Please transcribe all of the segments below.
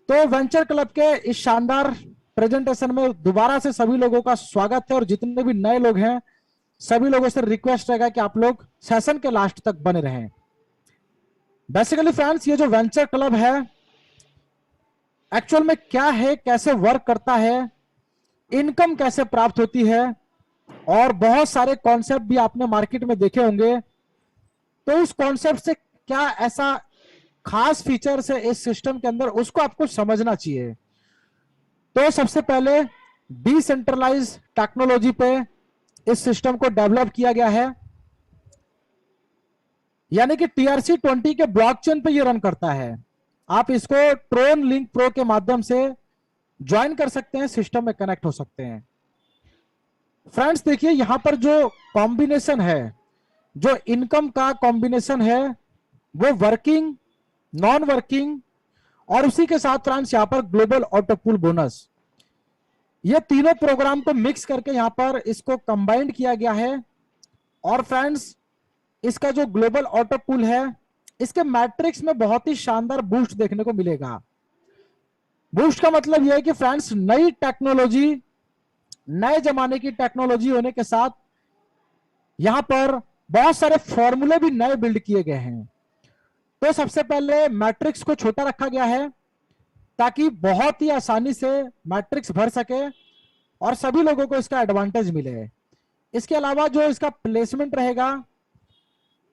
तो venture club के इस शानदार प्रेजेंटेशन में दोबारा से सभी लोगों का स्वागत है, और जितने भी नए लोग हैं सभी लोगों से रिक्वेस्ट रहेगा कि आप लोग सेशन के लास्ट तक बने रहें। बेसिकली फ्रेंड्स, ये जो वेंचर क्लब है एक्चुअल में क्या है, कैसे वर्क करता है, इनकम कैसे प्राप्त होती है, और बहुत सारे कॉन्सेप्ट भी आपने मार्केट में देखे होंगे। तो उस कॉन्सेप्ट से क्या ऐसा खास फीचर्स है इस सिस्टम के अंदर, उसको आपको समझना चाहिए। तो सबसे पहले डिसेंट्रलाइज टेक्नोलॉजी पे इस सिस्टम को डेवलप किया गया है, यानी कि TRC-20 के ब्लॉकचेन पे ये रन करता है। आप इसको ट्रोन लिंक प्रो के माध्यम से ज्वाइन कर सकते हैं, सिस्टम में कनेक्ट हो सकते हैं। फ्रेंड्स देखिए, यहां पर जो कॉम्बिनेशन है, जो इनकम का कॉम्बिनेशन है, वो वर्किंग, नॉन वर्किंग, और उसी के साथ फ्रेंड्स यहां पर ग्लोबल ऑटो पूल बोनस, ये तीनों प्रोग्राम को मिक्स करके यहां पर इसको कंबाइंड किया गया है। और फ्रेंड्स, इसका जो ग्लोबल ऑटो पूल है, इसके मैट्रिक्स में बहुत ही शानदार बूस्ट देखने को मिलेगा। बूस्ट का मतलब यह है कि फ्रेंड्स, नई टेक्नोलॉजी, नए जमाने की टेक्नोलॉजी होने के साथ यहां पर बहुत सारे फॉर्मूले भी नए बिल्ड किए गए हैं। तो सबसे पहले मैट्रिक्स को छोटा रखा गया है ताकि बहुत ही आसानी से मैट्रिक्स भर सके और सभी लोगों को इसका एडवांटेज मिले। इसके अलावा जो इसका प्लेसमेंट रहेगा,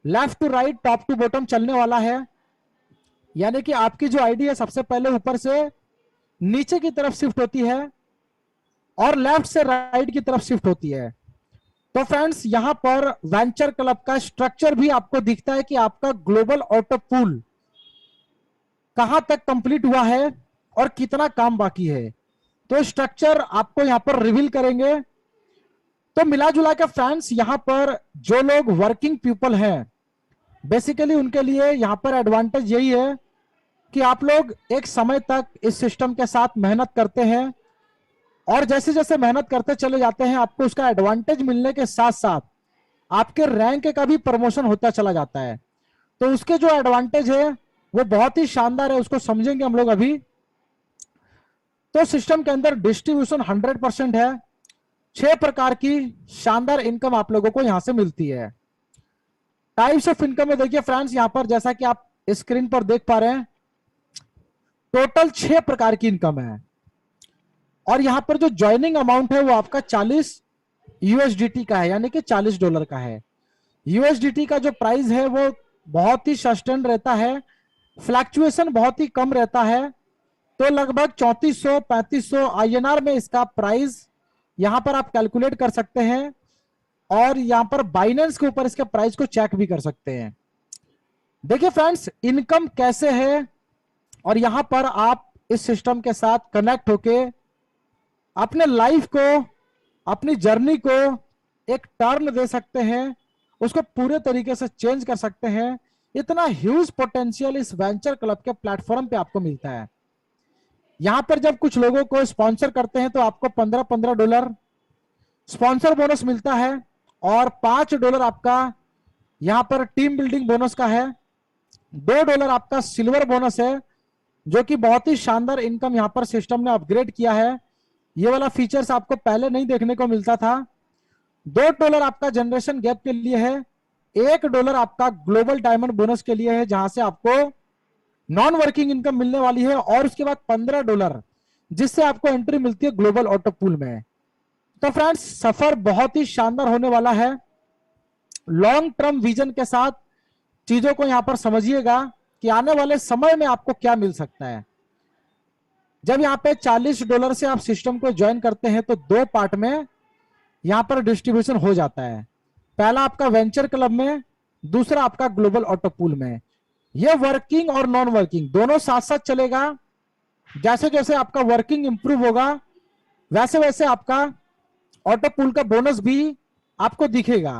left to right, top to bottom चलने वाला है, यानी कि आपकी जो आईडी है सबसे पहले ऊपर से नीचे की तरफ शिफ्ट होती है और लेफ्ट से राइट की तरफ शिफ्ट होती है। तो फ्रेंड्स, यहां पर वेंचर क्लब का स्ट्रक्चर भी आपको दिखता है कि आपका ग्लोबल ऑटो पूल कहां तक कंप्लीट हुआ है और कितना काम बाकी है। तो स्ट्रक्चर आपको यहां पर रिवील करेंगे। तो मिला जुला के फ्रेंड्स, यहां पर जो लोग वर्किंग पीपल हैं, बेसिकली उनके लिए यहां पर एडवांटेज यही है कि आप लोग एक समय तक इस सिस्टम के साथ मेहनत करते हैं, और जैसे जैसे मेहनत करते चले जाते हैं आपको उसका एडवांटेज मिलने के साथ साथ आपके रैंक का भी प्रमोशन होता चला जाता है। तो उसके जो एडवांटेज है वो बहुत ही शानदार है, उसको समझेंगे हम लोग अभी। तो सिस्टम के अंदर डिस्ट्रीब्यूशन 100% है। 6 प्रकार की शानदार इनकम आप लोगों को यहां से मिलती है। टाइप्स ऑफ इनकम में देखिए फ्रेंड्स, यहां पर जैसा कि आप स्क्रीन पर देख पा रहे हैं, टोटल 6 प्रकार की इनकम है। और यहां पर जो ज्वाइनिंग अमाउंट है वो आपका 40 USDT का है, यानी कि $40 का है। USDT का जो प्राइस है वो बहुत ही सस्टेन रहता है, फ्लैक्चुएशन बहुत ही कम रहता है। तो लगभग 3400-3500 INR में इसका प्राइस यहां पर आप कैलकुलेट कर सकते हैं, और यहां पर बाइनेंस के ऊपर इसके प्राइस को चेक भी कर सकते हैं। देखिए फ्रेंड्स, इनकम कैसे है, और यहां पर आप इस सिस्टम के साथ कनेक्ट होके अपने लाइफ को, अपनी जर्नी को एक टर्न दे सकते हैं, उसको पूरे तरीके से चेंज कर सकते हैं। इतना ह्यूज पोटेंशियल इस वेंचर क्लब के प्लेटफॉर्म पे आपको मिलता है। यहां पर जब कुछ लोगों को स्पॉन्सर करते हैं तो आपको $15 स्पॉन्सर बोनस मिलता है, और $5 आपका यहां पर टीम बिल्डिंग बोनस का है। $2 आपका सिल्वर बोनस है, जो कि बहुत ही शानदार इनकम यहां पर सिस्टम ने अपग्रेड किया है। ये वाला फीचर्स आपको पहले नहीं देखने को मिलता था। $2 आपका जनरेशन गैप के लिए है। $1 आपका ग्लोबल डायमंड बोनस के लिए है, जहां से आपको नॉन वर्किंग इनकम मिलने वाली है, और उसके बाद $15 जिससे आपको एंट्री मिलती है ग्लोबल ऑटो पूल में। तो फ्रेंड्स, सफर बहुत ही शानदार होने वाला है। लॉन्ग टर्म विजन के साथ चीजों को यहां पर समझिएगा कि आने वाले समय में आपको क्या मिल सकता है। जब यहाँ पे $40 से आप सिस्टम को ज्वाइन करते हैं तो 2 पार्ट में यहां पर डिस्ट्रीब्यूशन हो जाता है। पहला आपका वेंचर क्लब में, दूसरा आपका ग्लोबल ऑटो पूल में। ये वर्किंग और नॉन वर्किंग दोनों साथ साथ चलेगा। जैसे जैसे आपका वर्किंग इंप्रूव होगा वैसे वैसे आपका ऑटो पूल का बोनस भी आपको दिखेगा।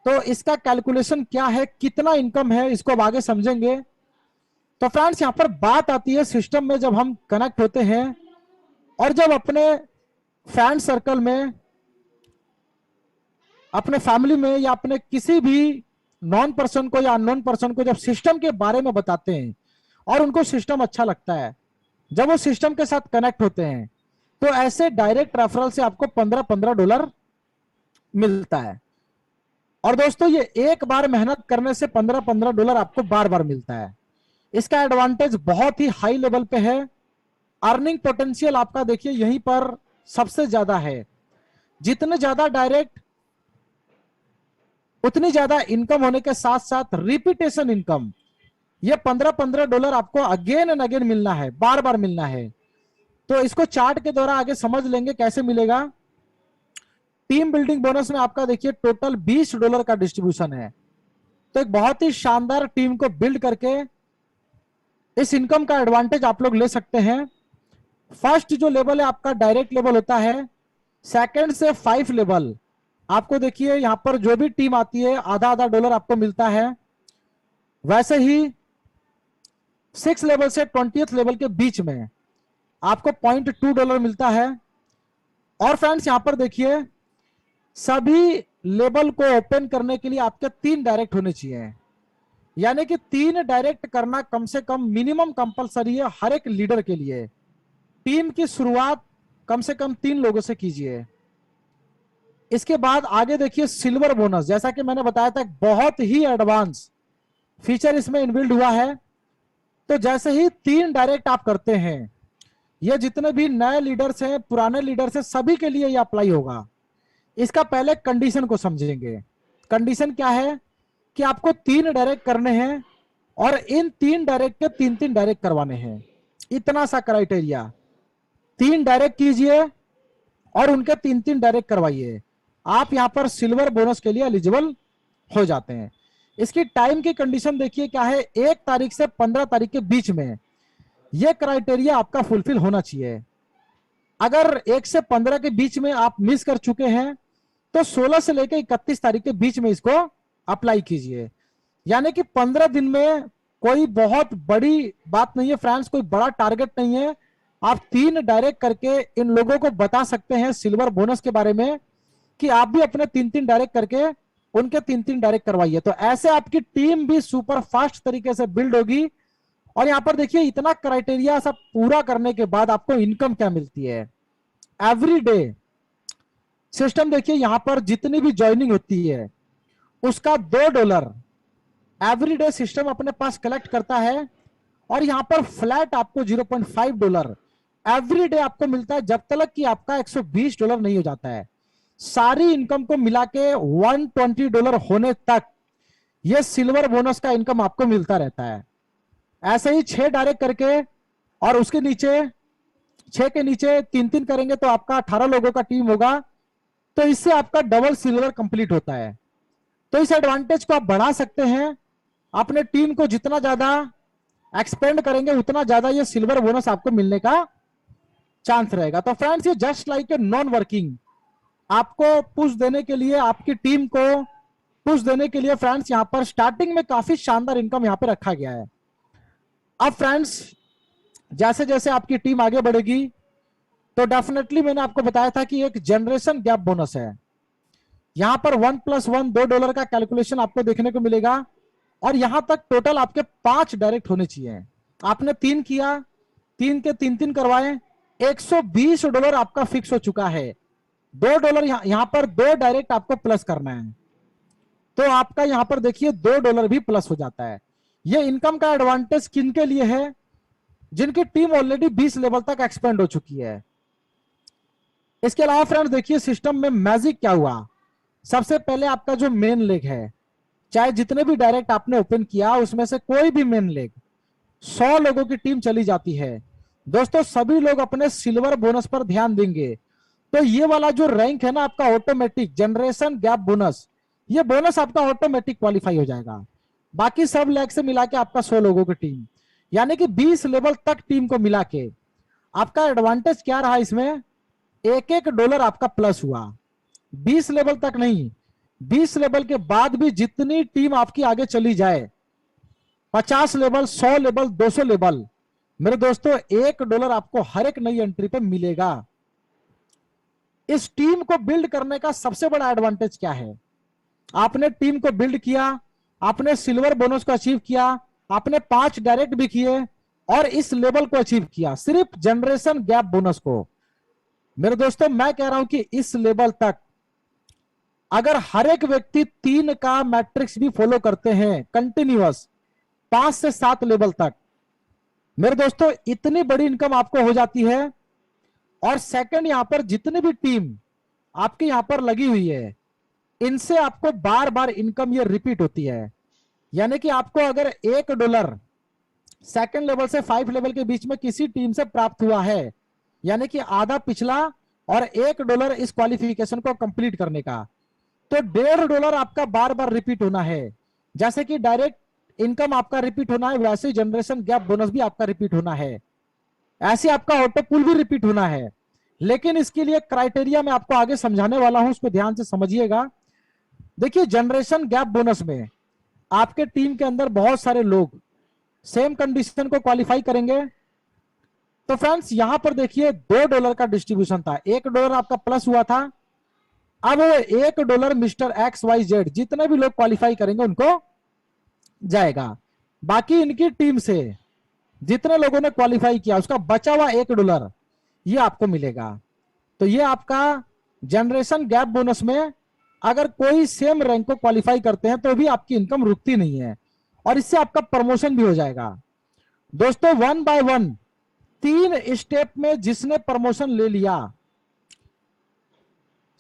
तो इसका कैलकुलेशन क्या है, कितना इनकम है, इसको अब आगे समझेंगे। तो फ्रेंड्स, यहां पर बात आती है सिस्टम में जब हम कनेक्ट होते हैं और जब अपने फ्रेंड सर्कल में, अपने फैमिली में, या अपने किसी भी नॉन पर्सन को या अननोन पर्सन को जब सिस्टम के बारे में बताते हैं और उनको सिस्टम अच्छा लगता है, जब वो सिस्टम के साथ कनेक्ट होते हैं तो ऐसे डायरेक्ट रेफरल से आपको $15 मिलता है। और दोस्तों ये एक बार मेहनत करने से $15 आपको बार बार मिलता है। इसका एडवांटेज बहुत ही हाई लेवल पे है। अर्निंग पोटेंशियल आपका देखिए यहीं पर सबसे ज्यादा है। जितने ज्यादा डायरेक्ट उतनी ज्यादा इनकम होने के साथ साथ रिपीटेशन इनकम, ये $15 आपको अगेन एंड अगेन मिलना है, बार बार मिलना है। तो इसको चार्ट के द्वारा आगे समझ लेंगे कैसे मिलेगा। टीम बिल्डिंग बोनस में आपका देखिए टोटल $20 का डिस्ट्रीब्यूशन है। तो एक बहुत ही शानदार टीम को बिल्ड करके इस इनकम का एडवांटेज आप लोग ले सकते हैं। फर्स्ट जो लेवल है आपका डायरेक्ट लेवल होता है। सेकंड से 5 लेवल आपको देखिए यहां पर जो भी टीम आती है आधा आधा डॉलर आपको मिलता है। वैसे ही 6 लेवल से 20th लेवल के बीच में आपको $0.2 मिलता है। और फ्रेंड्स यहां पर देखिए सभी लेवल को ओपन करने के लिए आपके 3 डायरेक्ट होने चाहिए, यानी कि 3 डायरेक्ट करना कम से कम मिनिमम कंपलसरी है हर एक लीडर के लिए। टीम की शुरुआत कम से कम 3 लोगों से कीजिए। इसके बाद आगे देखिए सिल्वर बोनस, जैसा कि मैंने बताया था बहुत ही एडवांस फीचर इसमें इनबिल्ड हुआ है। तो जैसे ही 3 डायरेक्ट आप करते हैं, ये जितने भी नए लीडर्स हैं पुराने लीडर्स हैं सभी के लिए ये अप्लाई होगा। इसका पहले कंडीशन को समझेंगे। कंडीशन क्या है कि आपको 3 डायरेक्ट करने हैं और इन 3 डायरेक्ट के 3-3 डायरेक्ट करवाने हैं। इतना सा क्राइटेरिया, 3 डायरेक्ट कीजिए और उनके 3-3 डायरेक्ट करवाइए, आप यहां पर सिल्वर बोनस के लिए एलिजिबल हो जाते हैं। इसकी टाइम की कंडीशन देखिए क्या है, 1 तारीख से 15 तारीख के बीच में यह क्राइटेरिया आपका फुलफिल होना चाहिए। अगर 1 से 15 के बीच में आप मिस कर चुके हैं तो 16 से लेकर 31 तारीख के बीच में इसको अप्लाई कीजिए। यानी कि 15 दिन में कोई बहुत बड़ी बात नहीं है फ्रेंड्स, कोई बड़ा टारगेट नहीं है। आप 3 डायरेक्ट करके इन लोगों को बता सकते हैं सिल्वर बोनस के बारे में कि आप भी अपने 3-3 डायरेक्ट करके उनके 3-3 डायरेक्ट करवाइए। तो ऐसे आपकी टीम भी सुपर फास्ट तरीके से बिल्ड होगी। और यहां पर देखिए इतना क्राइटेरिया सब पूरा करने के बाद आपको इनकम क्या मिलती है एवरी डे। सिस्टम देखिए यहां पर जितनी भी ज्वाइनिंग होती है उसका $2 एवरी डे सिस्टम अपने पास कलेक्ट करता है। और यहां पर फ्लैट आपको $0.5 एवरी डे आपको मिलता है जब तक कि आपका $120 नहीं हो जाता है। सारी इनकम को मिला के $120 होने तक यह सिल्वर बोनस का इनकम आपको मिलता रहता है। ऐसे ही 6 डायरेक्ट करके और उसके नीचे 6 के नीचे 3-3 करेंगे तो आपका 18 लोगों का टीम होगा। तो इससे आपका डबल सिल्वर कंप्लीट होता है। तो इस एडवांटेज को आप बढ़ा सकते हैं। अपने टीम को जितना ज्यादा एक्सपेंड करेंगे उतना ज्यादा ये सिल्वर बोनस आपको मिलने का चांस रहेगा। तो फ्रेंड्स ये just like a non working, आपको पुश देने के लिए, आपकी टीम को पुश देने के लिए फ्रेंड्स यहां पर स्टार्टिंग में काफी शानदार इनकम यहां पर रखा गया है। अब फ्रेंड्स जैसे जैसे आपकी टीम आगे बढ़ेगी तो डेफिनेटली मैंने आपको बताया था कि एक जनरेशन गैप बोनस है। यहां पर 1+1 $2 का कैलकुलेशन आपको देखने को मिलेगा। और यहां तक टोटल आपके 5 डायरेक्ट होने चाहिए। आपने 3 किया, 3 के 3-3 करवाए, $120 आपका फिक्स हो चुका है। $2 यहां पर 2 डायरेक्ट आपको प्लस करना है तो आपका यहां पर देखिए $2 भी प्लस हो जाता है। ये इनकम का एडवांटेज किन के लिए है? जिनकी टीम ऑलरेडी 20 लेवल तक एक्सपेंड हो चुकी है। इसके अलावा फ्रेंड्स देखिए सिस्टम में मैजिक क्या हुआ। सबसे पहले आपका जो मेन लेग है, चाहे जितने भी डायरेक्ट आपने ओपन किया उसमें से कोई भी मेन लेग 100 लोगों की टीम चली जाती है। दोस्तों सभी लोग अपने सिल्वर बोनस पर ध्यान देंगे तो ये वाला जो रैंक है ना आपका ऑटोमेटिक जनरेशन गैप बोनस, ये बोनस आपका ऑटोमेटिक क्वालिफाई हो जाएगा। बाकी सब लेग से मिला के आपका 100 लोगों की टीम, यानी कि 20 लेवल तक टीम को मिला के आपका एडवांटेज क्या रहा इसमें, $1 आपका प्लस हुआ। 20 लेवल तक नहीं, 20 लेवल के बाद भी जितनी टीम आपकी आगे चली जाए, 50 लेवल, 100 लेवल, 200 लेवल, मेरे दोस्तों $1 आपको हर एक नई एंट्री पे मिलेगा। इस टीम को बिल्ड करने का सबसे बड़ा एडवांटेज क्या है? आपने टीम को बिल्ड किया, आपने सिल्वर बोनस को अचीव किया, आपने 5 डायरेक्ट भी किए और इस लेवल को अचीव किया सिर्फ जनरेशन गैप बोनस को। मेरे दोस्तों मैं कह रहा हूं कि इस लेवल तक अगर हर एक व्यक्ति 3 का मैट्रिक्स भी फॉलो करते हैं कंटिन्यूअस 5 से 7 लेवल तक, मेरे दोस्तों इतनी बड़ी इनकम आपको हो जाती है। और सेकंड, यहां पर जितनी भी टीम आपकी यहां पर लगी हुई है, इनसे आपको बार बार इनकम ये रिपीट होती है। यानी कि आपको अगर $1 सेकंड लेवल से 5 लेवल के बीच में किसी टीम से प्राप्त हुआ है, यानी कि आधा पिछला और $1 इस क्वालिफिकेशन को कंप्लीट करने का, तो $1.5 आपका बार बार रिपीट होना है। जैसे कि डायरेक्ट इनकम आपका रिपीट होना है, वैसे जनरेशन गैप बोनस भी आपका रिपीट होना है, ऐसे आपका ऑटो पुल भी रिपीट होना है। लेकिन इसके लिए क्राइटेरिया मैं आपको आगे समझाने वाला हूं, उसको ध्यान से समझिएगा। देखिए जनरेशन गैप बोनस में आपके टीम के अंदर बहुत सारे लोग सेम कंडीशन को क्वालिफाई करेंगे। तो फ्रेंड्स यहां पर देखिए $2 का डिस्ट्रीब्यूशन था, $1 आपका प्लस हुआ था। अब $1 मिस्टर XYZ जितने भी लोग क्वालिफाई करेंगे उनको जाएगा। बाकी इनकी टीम से जितने लोगों ने क्वालिफाई किया उसका बचा हुआ $1 ये आपको मिलेगा। तो ये आपका जनरेशन गैप बोनस में अगर कोई सेम रैंक को क्वालिफाई करते हैं तो भी आपकी इनकम रुकती नहीं है, और इससे आपका प्रमोशन भी हो जाएगा। दोस्तों 1 बाय 1 3 स्टेप में जिसने प्रमोशन ले लिया,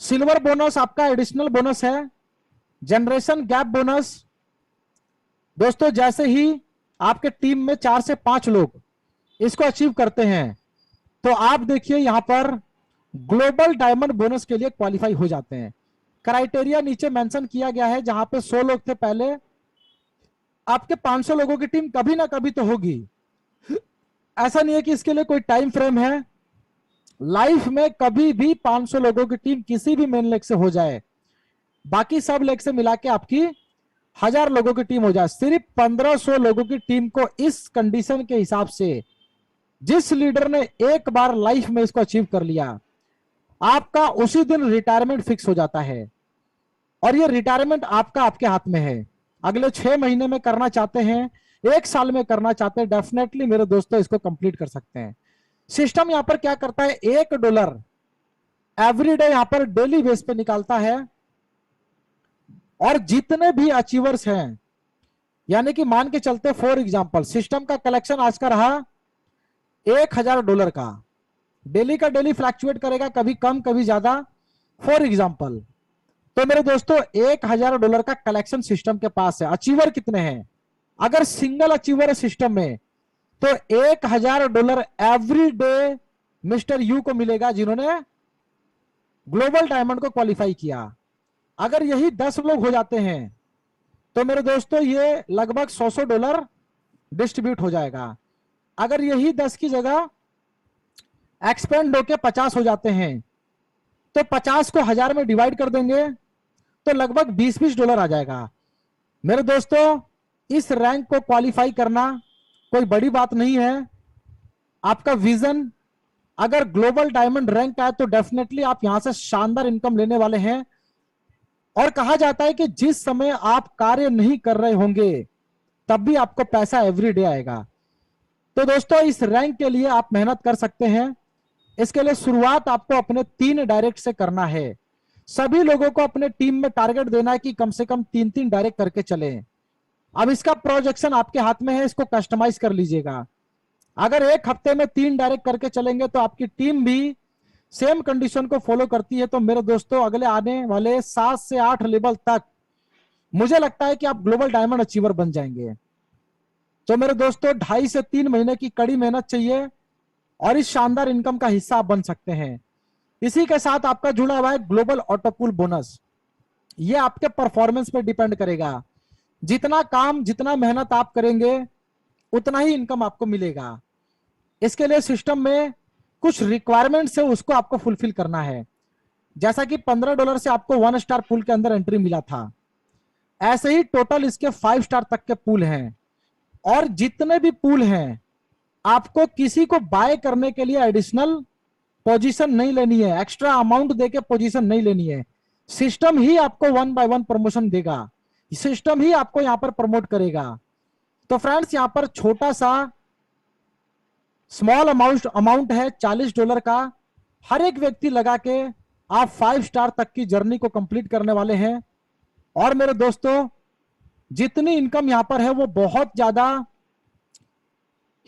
सिल्वर बोनस आपका एडिशनल बोनस है। जनरेशन गैप बोनस दोस्तों जैसे ही आपके टीम में 4 से 5 लोग इसको अचीव करते हैं, तो आप देखिए यहां पर ग्लोबल डायमंड बोनस के लिए क्वालिफाई हो जाते हैं। क्राइटेरिया नीचे मेंशन किया गया है, जहां पे 100 लोग थे पहले, आपके 500 लोगों की टीम कभी ना कभी तो होगी। ऐसा नहीं है कि इसके लिए कोई टाइम फ्रेम है, लाइफ में कभी भी 500 लोगों की टीम किसी भी मेन लेग से हो जाए, बाकी सब लेग से मिला के आपकी 1000 लोगों की टीम हो जाए, सिर्फ 1500 लोगों की टीम को इस कंडीशन के हिसाब से जिस लीडर ने एक बार लाइफ में इसको अचीव कर लिया, आपका उसी दिन रिटायरमेंट फिक्स हो जाता है। और ये रिटायरमेंट आपका आपके हाथ में है। अगले 6 महीने में करना चाहते हैं, 1 साल में करना चाहते हैं, डेफिनेटली मेरे दोस्तों इसको कंप्लीट कर सकते हैं। सिस्टम यहां पर क्या करता है, $1 एवरीडे यहां पर डेली बेस पे निकालता है। और जितने भी अचीवर्स हैं, यानी कि मान के चलते फॉर एग्जांपल सिस्टम का कलेक्शन आज का रहा $1000 का, डेली का डेली फ्लैक्चुएट करेगा, कभी कम कभी ज्यादा। फॉर एग्जांपल तो मेरे दोस्तों $1000 का कलेक्शन सिस्टम के पास है। अचीवर कितने हैं, अगर सिंगल अचीवर है सिस्टम में, तो $1000 एवरी डे मिस्टर यू को मिलेगा जिन्होंने ग्लोबल डायमंड को क्वालिफाई किया। अगर यही 10 लोग हो जाते हैं तो मेरे दोस्तों ये लगभग $100 डिस्ट्रीब्यूट हो जाएगा। अगर यही 10 की जगह एक्सपेंड होके 50 हो जाते हैं, तो 50 को 1000 में डिवाइड कर देंगे तो लगभग $20 आ जाएगा। मेरे दोस्तों इस रैंक को क्वालिफाई करना कोई बड़ी बात नहीं है। आपका विजन अगर ग्लोबल डायमंड रैंक का है तो डेफिनेटली आप यहां से शानदार इनकम लेने वाले हैं। और कहा जाता है कि जिस समय आप कार्य नहीं कर रहे होंगे तब भी आपको पैसा एवरी डे आएगा। तो दोस्तों इस रैंक के लिए आप मेहनत कर सकते हैं। इसके लिए शुरुआत आपको अपने 3 डायरेक्ट से करना है। सभी लोगों को अपने टीम में टारगेट देना है कि कम से कम 3-3 डायरेक्ट करके चलें। अब इसका प्रोजेक्शन आपके हाथ में है, इसको कस्टमाइज कर लीजिएगा। अगर 1 हफ्ते में 3 डायरेक्ट करके चलेंगे तो आपकी टीम भी सेम कंडीशन को फॉलो करती है, तो मेरे दोस्तों अगले आने वाले 7 से 8 लेवल तक मुझे लगता है कि आप ग्लोबल डायमंड अचीवर बन जाएंगे। तो मेरे दोस्तों 2.5 से 3 महीने की कड़ी मेहनत चाहिए और इस शानदार इनकम का हिस्सा आप बन सकते हैं। इसी के साथ आपका जुड़ा हुआ है ग्लोबल ऑटो पूल बोनस। ये आपके परफॉर्मेंस पे डिपेंड करेगा, जितना काम जितना मेहनत आप करेंगे उतना ही इनकम आपको मिलेगा। इसके लिए सिस्टम में कुछ रिक्वायरमेंट्स है, उसको आपको फुलफिल करना है। जैसा कि $15 से आपको 1 स्टार पूल के अंदर एंट्री मिला था, ऐसे ही टोटल इसके 5 स्टार तक के पूल हैं। और जितने भी पूल हैं आपको किसी को बाय करने के लिए एडिशनल पोजीशन नहीं लेनी है, एक्स्ट्रा अमाउंट देके पोजीशन नहीं लेनी है। सिस्टम ही आपको 1 बाय 1 प्रमोशन देगा, सिस्टम ही आपको यहां पर प्रमोट करेगा। तो फ्रेंड्स यहां पर छोटा सा स्मॉल अमाउंट है $40 का। हर एक व्यक्ति लगा के आप 5 स्टार तक की जर्नी को कंप्लीट करने वाले हैं। और मेरे दोस्तों, जितनी इनकम यहां पर है वो बहुत ज्यादा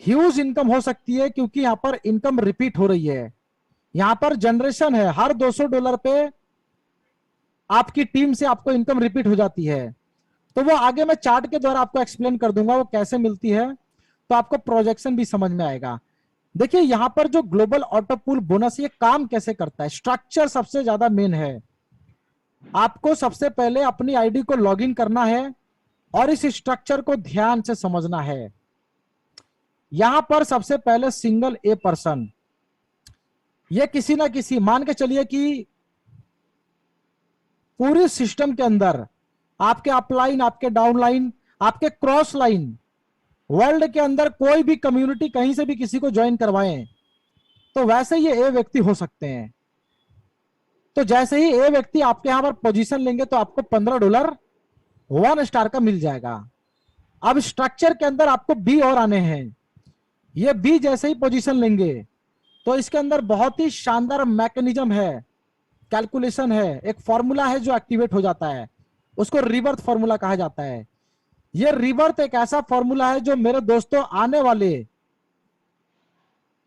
ह्यूज इनकम हो सकती है, क्योंकि यहां पर इनकम रिपीट हो रही है। यहां पर जनरेशन है, हर $200 पे आपकी टीम से आपको इनकम रिपीट हो जाती है। तो वो आगे मैं चार्ट के द्वारा आपको एक्सप्लेन कर दूंगा वो कैसे मिलती है, तो आपको प्रोजेक्शन भी समझ में आएगा। देखिए यहां पर जो ग्लोबल ऑटो पूल बोनस ये काम कैसे करता है, स्ट्रक्चर सबसे ज्यादा मेन है। आपको सबसे पहले अपनी आईडी को लॉगिन करना है और इस स्ट्रक्चर को ध्यान से समझना है। यहां पर सबसे पहले सिंगल ए पर्सन, ये किसी ना किसी, मान के चलिए कि पूरी सिस्टम के अंदर आपके अपलाइन, आपके डाउनलाइन, आपके क्रॉस लाइन, वर्ल्ड के अंदर कोई भी कम्युनिटी कहीं से भी किसी को ज्वाइन करवाएं तो वैसे ये ए व्यक्ति हो सकते हैं। तो जैसे ही ए व्यक्ति आपके यहां पर पोजीशन लेंगे तो आपको $15 1 स्टार का मिल जाएगा। अब स्ट्रक्चर के अंदर आपको बी और आने हैं। ये बी जैसे ही पोजीशन लेंगे तो इसके अंदर बहुत ही शानदार मैकेनिज्म है, कैलकुलेशन है, एक फॉर्मूला है जो एक्टिवेट हो जाता है, उसको रिबर्थ फॉर्मूला कहा जाता है। ये रिबर्थ एक ऐसा फॉर्मूला है जो मेरे दोस्तों आने वाले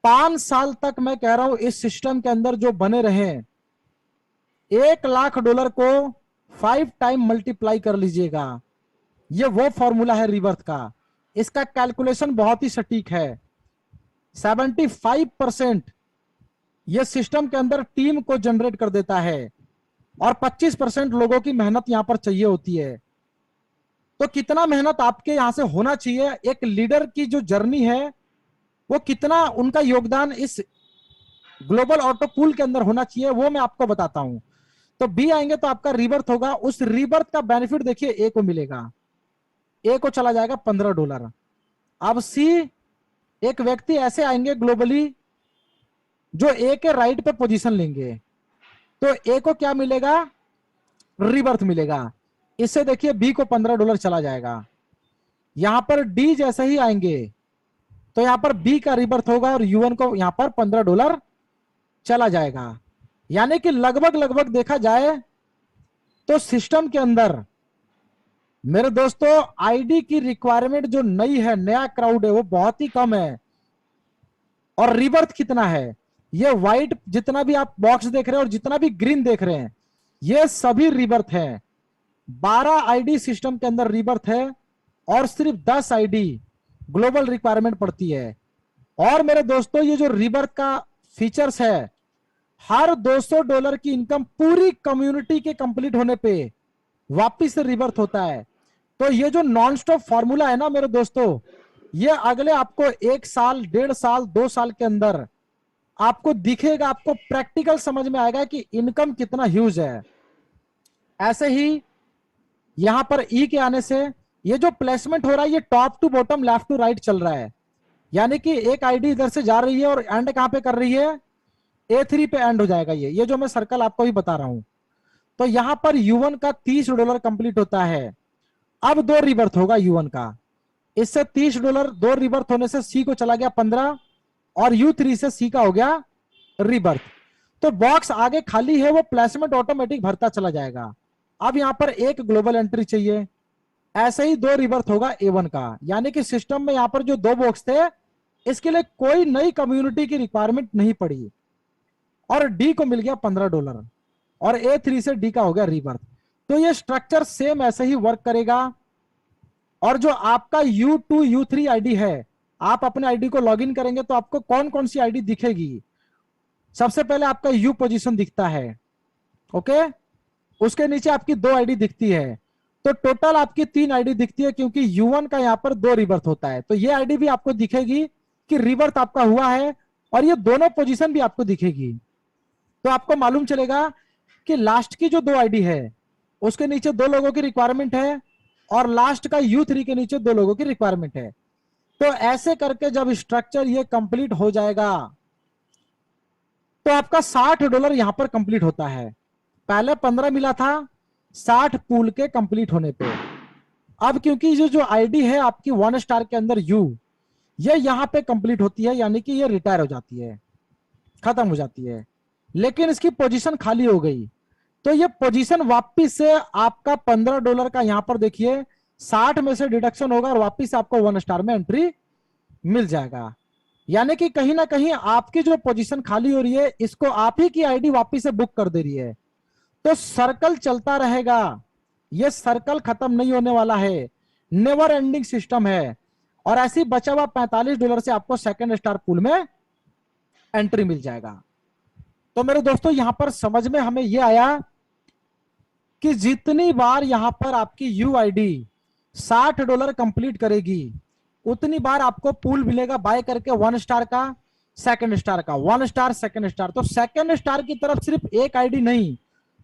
5 साल तक, मैं कह रहा हूं, इस सिस्टम के अंदर जो बने रहे, $1 लाख को 5 टाइम मल्टीप्लाई कर लीजिएगा। ये वो फॉर्मूला है रिबर्थ का। इसका कैलकुलेशन बहुत ही सटीक है। 75% ये सिस्टम के अंदर टीम को जनरेट कर देता है और 25% लोगों की मेहनत यहां पर चाहिए होती है। तो कितना मेहनत आपके यहां से होना चाहिए, एक लीडर की जो जर्नी है वो कितना उनका योगदान इस ग्लोबल ऑटो पूल के अंदर होना चाहिए, वो मैं आपको बताता हूं। तो बी आएंगे तो आपका रिबर्थ होगा, उस रिबर्थ का बेनिफिट देखिए ए को मिलेगा, ए को चला जाएगा $15। अब सी, एक व्यक्ति ऐसे आएंगे ग्लोबली जो ए के राइट पे पोजीशन लेंगे तो ए को क्या मिलेगा, रिबर्थ मिलेगा। इससे देखिए बी को $15 चला जाएगा। यहां पर डी जैसे ही आएंगे तो यहां पर बी का रिबर्थ होगा और यूएन को यहां पर $15 चला जाएगा। यानी कि लगभग लगभग देखा जाए तो सिस्टम के अंदर मेरे दोस्तों आईडी की रिक्वायरमेंट जो नई है, नया क्राउड है, वो बहुत ही कम है। और रिबर्थ कितना है, ये व्हाइट जितना भी आप बॉक्स देख रहे हैं और जितना भी ग्रीन देख रहे हैं, ये सभी रिबर्थ है। 12 आईडी सिस्टम के अंदर रिबर्थ है और सिर्फ 10 आईडी ग्लोबल रिक्वायरमेंट पड़ती है। और मेरे दोस्तों ये जो रिबर्थ का फीचर्स है, हर $200 की इनकम पूरी कम्युनिटी के कंप्लीट होने पे वापिस से रिबर्थ होता है। तो ये जो नॉन स्टॉप फॉर्मूला है ना मेरे दोस्तों, ये अगले आपको 1 साल, 1.5 साल, 2 साल के अंदर आपको दिखेगा, आपको प्रैक्टिकल समझ में आएगा कि इनकम कितना ह्यूज है। ऐसे ही यहां पर ई के आने से ये जो प्लेसमेंट हो रहा है ये top to bottom, left to right चल रहा है। यानी कि एक आईडी इधर से जा रही है और एंड कहां पे कर रही है, A3 पे एंड हो जाएगा। ये जो मैं सर्कल आपको भी बता रहा हूं। तो यहां पर U1 का $30 कंप्लीट होता है। अब 2 रिबर्थ होगा U1 का, इससे $30, 2 रिबर्थ होने से सी को चला गया 15 और U3 से सी का हो गया रिबर्थ। तो बॉक्स आगे खाली है, वो प्लेसमेंट ऑटोमेटिक भरता चला जाएगा। अब यहां पर एक ग्लोबल एंट्री चाहिए, ऐसे ही 2 रिबर्थ होगा A1 का। यानी कि सिस्टम में यहां पर जो 2 बॉक्स थे इसके लिए कोई नई कम्युनिटी की रिक्वायरमेंट नहीं पड़ी और डी को मिल गया $15 और A3 से डी का हो गया रिबर्थ। तो ये स्ट्रक्चर सेम ऐसे ही वर्क करेगा। और जो आपका U2 U3 आईडी है, आप अपने आईडी को लॉगिन करेंगे तो आपको कौन कौन सी आईडी दिखेगी। सबसे पहले आपका यू पोजीशन दिखता है, ओके, उसके नीचे आपकी 2 आईडी दिखती है। तो टोटल आपकी 3 आईडी दिखती है, क्योंकि U1 का यहां पर 2 रिबर्थ होता है। तो ये आईडी भी आपको दिखेगी कि रिबर्थ आपका हुआ है और ये दोनों पोजीशन भी आपको दिखेगी। तो आपको मालूम चलेगा कि लास्ट की जो 2 आईडी है उसके नीचे 2 लोगों की रिक्वायरमेंट है और लास्ट का U3 के नीचे 2 लोगों की रिक्वायरमेंट है। तो ऐसे करके जब स्ट्रक्चर ये कंप्लीट हो जाएगा तो आपका $60 यहां पर कंप्लीट होता है। पहले 15 मिला था 60 पूल के कंप्लीट होने पे। अब क्योंकि जो आईडी है आपकी 1 स्टार के अंदर यू, ये यहां पे कंप्लीट होती है, यानी कि ये रिटायर हो जाती है, खत्म हो जाती है, लेकिन इसकी पोजीशन खाली हो गई, तो ये पोजीशन वापस से आपका $15 का यहां पर देखिए 60 में से डिडक्शन होगा और वापस आपको 1 स्टार में एंट्री मिल जाएगा। यानी कि कहीं ना कहीं आपकी जो पोजीशन खाली हो रही है इसको आप ही की आईडी वापस से बुक कर दे रही है। तो सर्कल चलता रहेगा, ये सर्कल खत्म नहीं होने वाला है, नेवर एंडिंग सिस्टम है। और ऐसी बचा हुआ $45 से आपको सेकंड स्टार पूल में एंट्री मिल जाएगा। तो मेरे दोस्तों यहां पर समझ में हमें यह आया कि जितनी बार यहां पर आपकी यूआईडी $60 कंप्लीट करेगी उतनी बार आपको पूल मिलेगा बाय करके 1 स्टार का, सेकंड स्टार का, 1 स्टार सेकंड स्टार। तो सेकंड स्टार की तरफ सिर्फ एक आईडी नहीं,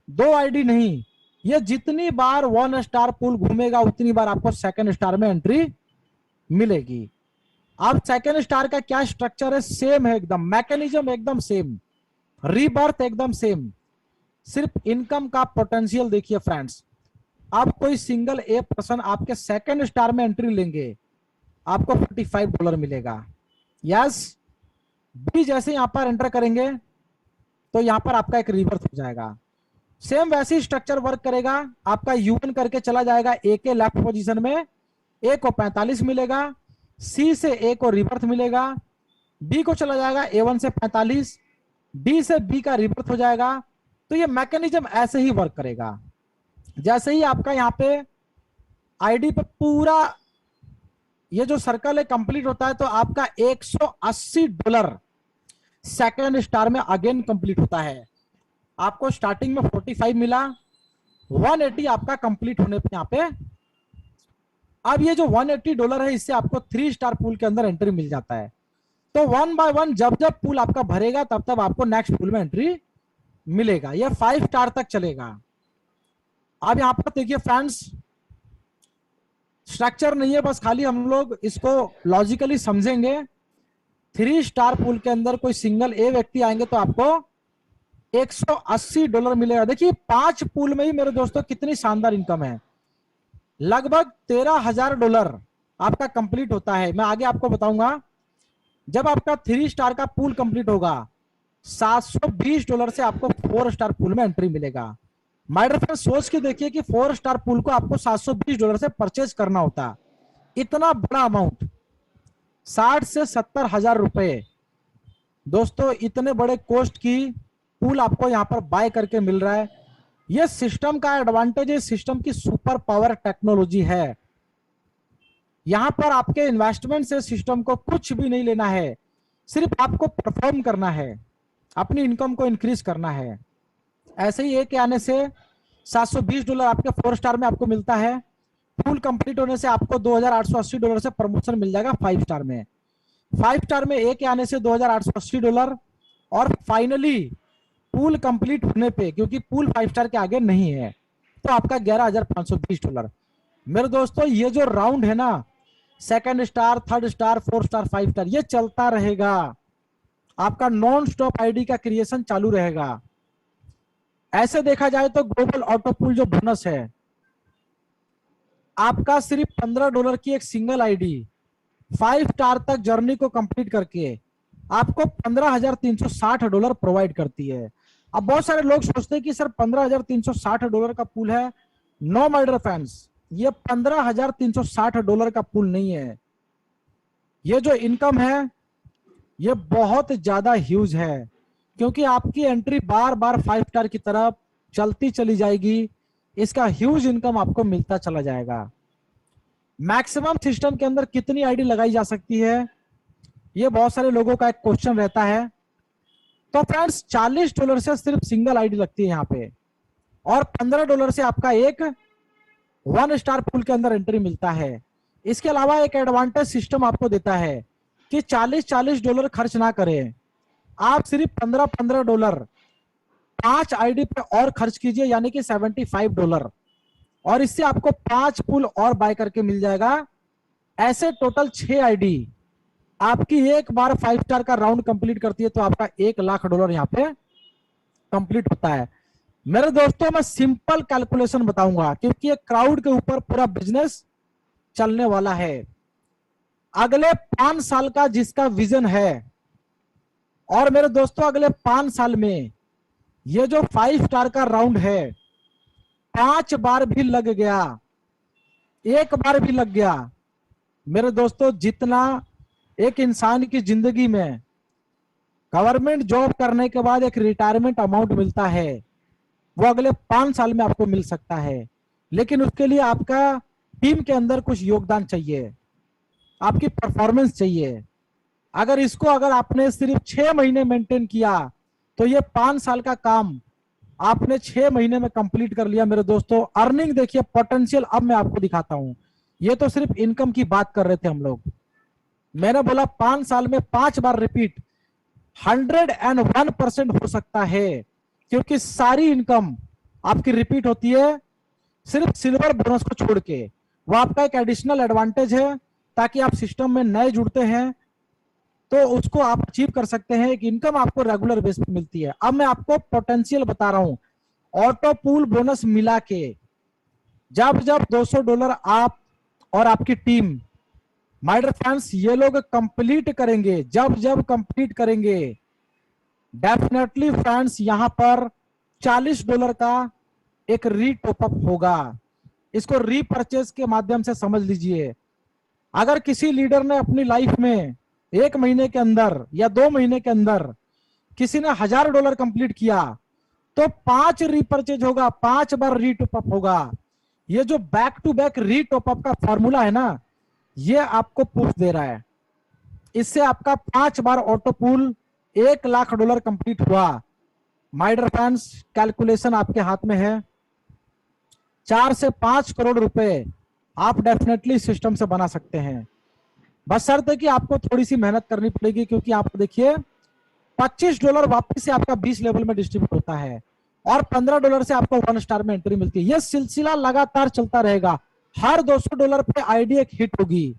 2 आईडी नहीं, ये जितनी बार 1 स्टार पूल घूमेगा उतनी बार आपको सेकंड स्टार में एंट्री मिलेगी। अब सेकंड स्टार का क्या स्ट्रक्चर है, सेम है एकदम, मैकेनिज्म एकदम सेम, रीबर्थ एकदम सेम, सिर्फ इनकम का पोटेंशियल देखिए फ्रेंड्स। अब कोई सिंगल ए पर्सन आपके सेकंड स्टार में एंट्री लेंगे, आपको $45 मिलेगा। यस, बी जैसे यहां पर एंटर करेंगे तो यहां पर आपका एक रिवर्स हो जाएगा, सेम वैसी स्ट्रक्चर वर्क करेगा। आपका यूएन करके चला जाएगा ए के लेफ्ट पोजीशन में, ए को 45 मिलेगा, सी से ए को रिवर्स मिलेगा, बी को चला जाएगा A1 से 45, डी से बी का रिवर्स हो जाएगा। तो ये मैकेनिज्म ऐसे ही वर्क करेगा। जैसे ही आपका यहाँ पे आईडी पे पूरा ये जो सर्कल है कंप्लीट होता है तो आपका $180 सेकंड स्टार में अगेन कंप्लीट होता है। आपको स्टार्टिंग में 45 मिला, 180 आपका कंप्लीट होने पे यहाँ पे, अब ये जो $180 है इससे आपको 3 स्टार पूल के अंदर एंट्री मिल जाता है। तो 1 बाय 1 जब जब पूल आपका भरेगा तब तब आपको नेक्स्ट पूल में एंट्री मिलेगा। ये 5 स्टार तक चलेगा। अब यहां पर देखिए फ्रेंड्स, स्ट्रक्चर नहीं है, बस खाली हम लोग इसको लॉजिकली समझेंगे। 3 स्टार पूल के अंदर कोई सिंगल ए व्यक्ति आएंगे तो आपको $180 मिलेगा। देखिए 5 पूल में ही मेरे दोस्तों कितनी शानदार इनकम है, लगभग $13,000 आपका कंप्लीट होता है। मैं आगे आपको बताऊंगा। जब आपका 3 स्टार का पूल कंप्लीट होगा $720 से आपको 4 स्टार पूल में एंट्री मिलेगा। माय डियर फ्रेंड्स, सोच के देखिए कि 4 स्टार पूल को आपको $720 से परचेज करना होता, इतना बड़ा अमाउंट, 60 से 70 हजार रुपए। दोस्तों इतने बड़े कॉस्ट की पूल आपको यहां पर बाय करके मिल रहा है। यह सिस्टम का एडवांटेज है, सिस्टम की सुपर पावर टेक्नोलॉजी है। यहां पर आपके इन्वेस्टमेंट से सिस्टम को कुछ भी नहीं लेना है, सिर्फ आपको परफॉर्म करना है, अपनी इनकम को इंक्रीज करना है। ऐसे ही एक आने से $720 आपके 4 स्टार में आपको मिलता है। पूल कंप्लीट होने से आपको $2,880 से प्रमोशन मिल जाएगा 5 स्टार में। 5 स्टार में एक आने से $2,880 और फाइनली पूल कंप्लीट होने पे, क्योंकि पूल 5 स्टार के आगे नहीं है, तो आपका $11,520। मेरे दोस्तों ये जो राउंड है ना, second star, third star, 4 star, 5 star, ये चलता रहेगा। आपका नॉन स्टॉप आईडी का क्रिएशन चालू रहेगा। ऐसे देखा जाए तो ग्लोबल ऑटो पूल जो बोनस है आपका, सिर्फ $15 की एक सिंगल आईडी 5 स्टार तक जर्नी को कंप्लीट करके आपको $15,360 प्रोवाइड करती है। अब बहुत सारे लोग सोचते हैं कि सर $15,360 का पूल है। नो माय डियर फ्रेंड्स, ये $15,360 का पूल नहीं है। ये जो इनकम है ये बहुत ज्यादा ह्यूज है, क्योंकि आपकी एंट्री बार बार 5 स्टार की तरफ चलती चली जाएगी। इसका ह्यूज इनकम आपको मिलता चला जाएगा। मैक्सिमम सिस्टम के अंदर कितनी आईडी लगाई जा सकती है, ये बहुत सारे लोगों का एक क्वेश्चन रहता है। तो फ्रेंड्स $40 से सिर्फ सिंगल आईडी लगती है यहाँ पे, और $15 से आपका एक 1 स्टार पूल के अंदर एंट्री मिलता है। इसके अलावा एक एडवांटेज सिस्टम आपको देता है कि $40 खर्च ना करें, आप सिर्फ $15 5 आईडी पे और खर्च कीजिए, यानी कि $75, और इससे आपको 5 पूल और बाय करके मिल जाएगा। ऐसे टोटल 6 आईडी आपकी एक बार 5 स्टार का राउंड कंप्लीट करती है तो आपका $1,00,000 यहाँ पे कंप्लीट होता है। मेरे दोस्तों मैं सिंपल कैलकुलेशन बताऊंगा, क्योंकि ये क्राउड के ऊपर पूरा बिजनेस चलने वाला है। अगले 5 साल का जिसका विजन है, और मेरे दोस्तों अगले 5 साल में ये जो 5 स्टार का राउंड है 5 बार भी लग गया, एक बार भी लग गया, मेरे दोस्तों जितना एक इंसान की जिंदगी में गवर्नमेंट जॉब करने के बाद एक रिटायरमेंट अमाउंट मिलता है, वो अगले 5 साल में आपको मिल सकता है। लेकिन उसके लिए आपका टीम के अंदर कुछ योगदान चाहिए, आपकी परफॉर्मेंस चाहिए। अगर आपने सिर्फ 6 महीने मेंटेन किया तो ये 5 साल का काम आपने 6 महीने में कंप्लीट कर लिया। मेरे दोस्तों अर्निंग देखिए, पोटेंशियल अब मैं आपको दिखाता हूं। ये तो सिर्फ इनकम की बात कर रहे थे हम लोग। मैंने बोला 5 साल में 5 बार रिपीट 101% हो सकता है, क्योंकि सारी इनकम आपकी रिपीट होती है सिर्फ सिल्वर बोनस को छोड़ के। वो आपका एक एडिशनल एडवांटेज है, ताकि आप सिस्टम में नए जुड़ते हैं तो उसको आप अचीव कर सकते हैं। एक इनकम आपको रेगुलर बेस पे मिलती है। अब मैं आपको पोटेंशियल बता रहा हूं, ऑटो पूल बोनस मिला के जब जब $200 आप और आपकी टीम, माय डियर फ्रेंड्स, ये लोग कंप्लीट करेंगे, जब जब कंप्लीट करेंगे, डेफिनेटली फ्रेंड्स यहां पर $40 का एक रीटॉपअप होगा। इसको रीपर्चेज के माध्यम से समझ लीजिए। अगर किसी लीडर ने अपनी लाइफ में 1 महीने के अंदर या 2 महीने के अंदर किसी ने $1000 कंप्लीट किया तो 5 रीपर्चेज होगा, 5 बार रीटॉपअप होगा। ये जो बैक टू बैक रीटॉपअप का फॉर्मूला है ना, ये आपको प्रूफ दे रहा है। इससे आपका 5 बार ऑटो पूल $1,00,000 कंप्लीट हुआ। माय डियर फ्रेंड्स, कैलकुलेशन आपके हाथ में है। 4 से 5 करोड़ रुपए आप डेफिनेटली सिस्टम से बना सकते हैं। बस शर्त है कि आपको थोड़ी सी मेहनत करनी पड़ेगी, क्योंकि आप देखिए $25 वापस से आपका 20 लेवल में डिस्ट्रीब्यूट होता है और $15 से आपको 1 स्टार में एंट्री मिलती है। यह सिलसिला लगातार चलता रहेगा। हर $200 पे आईडी एक हिट होगी।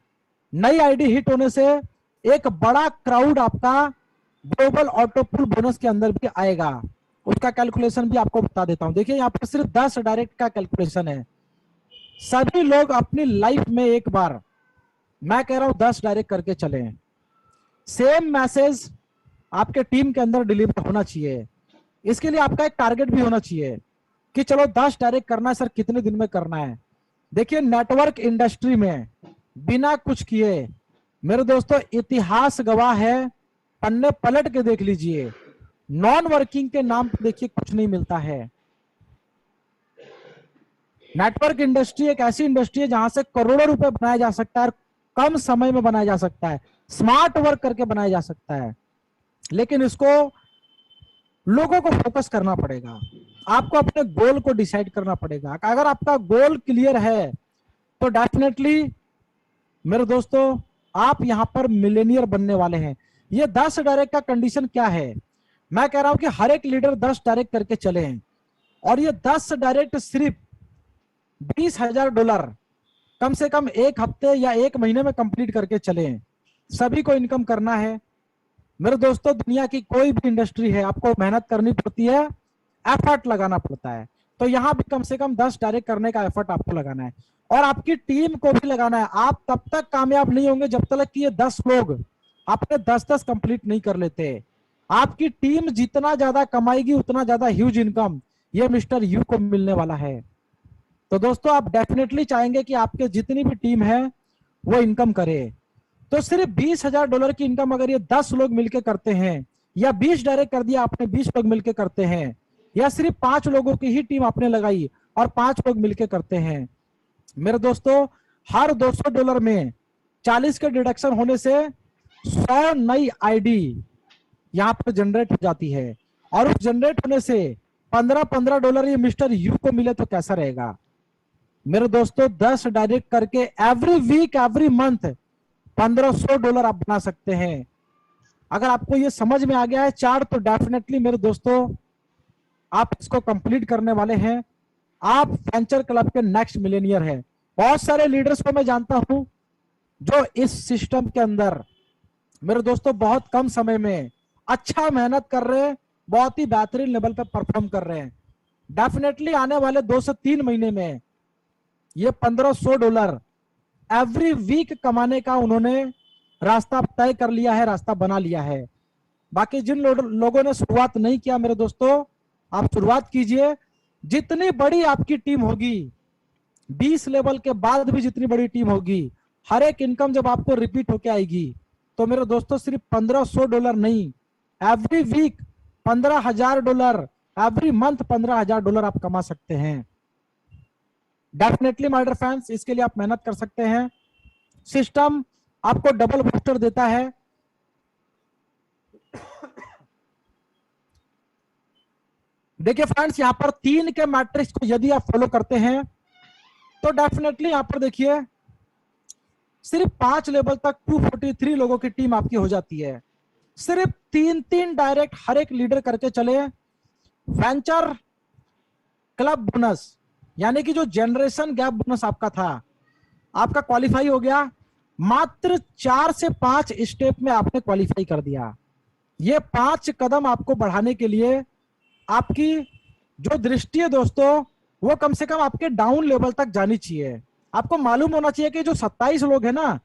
नई आईडी हिट होने से एक बड़ा क्राउड आपका ग्लोबल ऑटो पूल बोनस के अंदर भी आएगा। उसका कैलकुलेशन भी आपको बता देता हूं। देखिए यहाँ पर सिर्फ 10 डायरेक्ट का कैलकुलेशन है। सभी लोग अपनी लाइफ में एक बार, मैं कह रहा हूं 10 डायरेक्ट करके चले। सेम मैसेज आपके टीम के अंदर डिलीवर होना चाहिए। इसके लिए आपका एक टारगेट भी होना चाहिए कि चलो 10 डायरेक्ट करना है सर, कितने दिन में करना है। देखिए नेटवर्क इंडस्ट्री में बिना कुछ किए, मेरे दोस्तों इतिहास गवाह है, पन्ने पलट के देख लीजिए, नॉन वर्किंग के नाम पर देखिए कुछ नहीं मिलता है। नेटवर्क इंडस्ट्री एक ऐसी इंडस्ट्री है जहां से करोड़ों रुपए बनाया जा सकता है, कम समय में बनाया जा सकता है, स्मार्ट वर्क करके बनाया जा सकता है। लेकिन इसको लोगों को फोकस करना पड़ेगा, आपको अपने गोल को डिसाइड करना पड़ेगा। अगर आपका गोल क्लियर है तो डेफिनेटली मेरे दोस्तों आप यहां पर मिलेनियर बनने वाले हैं। ये 10 डायरेक्ट का कंडीशन क्या है? मैं कह रहा हूं कि हर एक लीडर 10 डायरेक्ट करके चले हैं, और ये 10 डायरेक्ट सिर्फ $20,000 कम से कम 1 हफ्ते या 1 महीने में कंप्लीट करके चले। सभी को इनकम करना है मेरे दोस्तों। दुनिया की कोई भी इंडस्ट्री है, आपको मेहनत करनी पड़ती है, एफर्ट लगाना पड़ता है। तो यहां भी कम से कम 10 डायरेक्ट करने का एफर्ट आपको लगाना है, और आपकी टीम को भी लगाना है। आप तब तक कामयाब नहीं होंगे जब तक कि ये 10 लोग अपने 10-10 कंप्लीट नहीं कर लेते। आपकी टीम जितना ज्यादा कमाएगी उतना ज्यादा ह्यूज इनकम ये मिस्टर यू को मिलने वाला है। तो दोस्तों आप डेफिनेटली चाहेंगे कि आपके जितनी भी टीम है वो इनकम करे। तो सिर्फ $20,000 की इनकम अगर ये 10 लोग मिलकर करते हैं, या 20 डायरेक्ट कर दिया आपने, 20 लोग मिलकर करते हैं, या सिर्फ 5 लोगों की ही टीम आपने लगाई और 5 लोग मिलकर करते हैं, मेरे दोस्तों हर $200 में 40 के डिडक्शन होने से 100 नई आईडी यहां पर जनरेट हो जाती है। और उस जनरेट होने से $15 ये मिस्टर यू को मिले तो कैसा रहेगा मेरे दोस्तों? 10 डायरेक्ट करके एवरी वीक एवरी मंथ $1,500 आप बना सकते हैं। अगर आपको ये समझ में आ गया है चार्ट, तो डेफिनेटली मेरे दोस्तों आप इसको कंप्लीट करने वाले हैं। आप वेंचर क्लब के नेक्स्ट मिलेनियर हैं। बहुत सारे लीडर्स को मैं जानता हूं जो इस सिस्टम के अंदर मेरे दोस्तों बहुत कम समय में अच्छा मेहनत कर रहे हैं, बहुत ही बेहतरीन लेवल पे परफॉर्म कर रहे हैं। डेफिनेटली आने वाले 2 से 3 महीने में ये $1,500 एवरी वीक कमाने का उन्होंने रास्ता तय कर लिया है, रास्ता बना लिया है। बाकी जिन लोगों ने शुरुआत नहीं किया मेरे दोस्तों, आप शुरुआत कीजिए। जितनी बड़ी आपकी टीम होगी, 20 लेवल के बाद भी जितनी बड़ी टीम होगी, हर एक इनकम जब आपको रिपीट होके आएगी, तो मेरे दोस्तों सिर्फ $1500 नहीं, एवरी वीक $15,000, एवरी मंथ $15,000 आप कमा सकते हैं। डेफिनेटली माय डियर फ्रेंड्स, इसके लिए आप मेहनत कर सकते हैं। सिस्टम आपको डबल बूस्टर देता है। देखिए फ्रेंड्स, यहां पर 3 के मैट्रिक्स को यदि आप फॉलो करते हैं तो डेफिनेटली यहां पर देखिए सिर्फ 5 लेवल तक 243 लोगों की टीम आपकी हो जाती है। सिर्फ 3 डायरेक्ट हर एक लीडर करके चले। वेंचर क्लब बोनस यानी कि जो जनरेशन गैप बोनस आपका था, आपका क्वालिफाई हो गया। मात्र 4 से 5 स्टेप में आपने क्वालिफाई कर दिया। ये 5 कदम आपको बढ़ाने के लिए आपकी जो दृष्टि है दोस्तों, वो कम से कम आपके डाउन लेवल तक जानी चाहिए। आपको मालूम होना चाहिए कि जो 27 लोग हैं ना,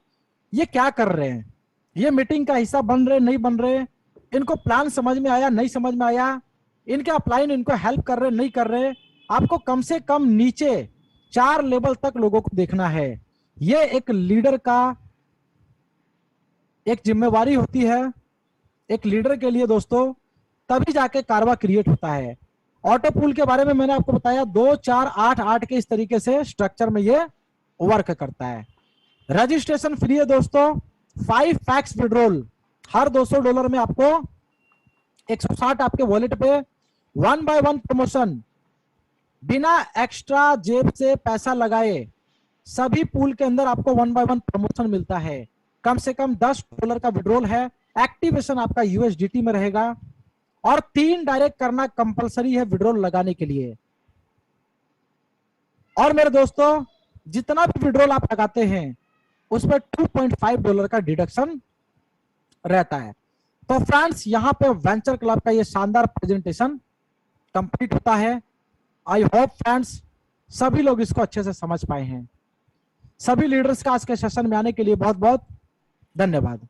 ये क्या कर रहे हैं, ये मीटिंग का हिस्सा बन रहे नहीं बन रहे, इनको प्लान समझ में आया नहीं समझ में आया, इनके अपलाइन इनको हेल्प कर रहे नहीं कर रहे। आपको कम से कम नीचे 4 लेवल तक लोगों को देखना है। ये एक लीडर का एक जिम्मेवारी होती है। एक लीडर के लिए दोस्तों तभी जाके कारवा क्रिएट होता है। ऑटो पूल के बारे में मैंने आपको बताया, 2 4 8 8 के इस तरीके से स्ट्रक्चर में ये वर्क करता है। रजिस्ट्रेशन फ्री है दोस्तों। 5 फैक्स विड्रॉल हर $200 में आपको 160 आपके वॉलेट पे 1 by 1 प्रमोशन, बिना एक्स्ट्रा जेब से पैसा लगाए सभी पूल के अंदर आपको 1 by 1 प्रमोशन मिलता है। कम से कम $10 का विड्रॉल है। एक्टिवेशन आपका USDT में रहेगा और 3 डायरेक्ट करना कंपलसरी है विड्रॉल लगाने के लिए। और मेरे दोस्तों, जितना भी विड्रॉल आप लगाते हैं उस पर $2.5 का डिडक्शन रहता है। तो फ्रेंड्स, यहां पे वेंचर क्लब का ये शानदार प्रेजेंटेशन कंप्लीट होता है। आई होप फ्रेंड्स सभी लोग इसको अच्छे से समझ पाए हैं। सभी लीडर्स का आज के सेशन में आने के लिए बहुत बहुत धन्यवाद।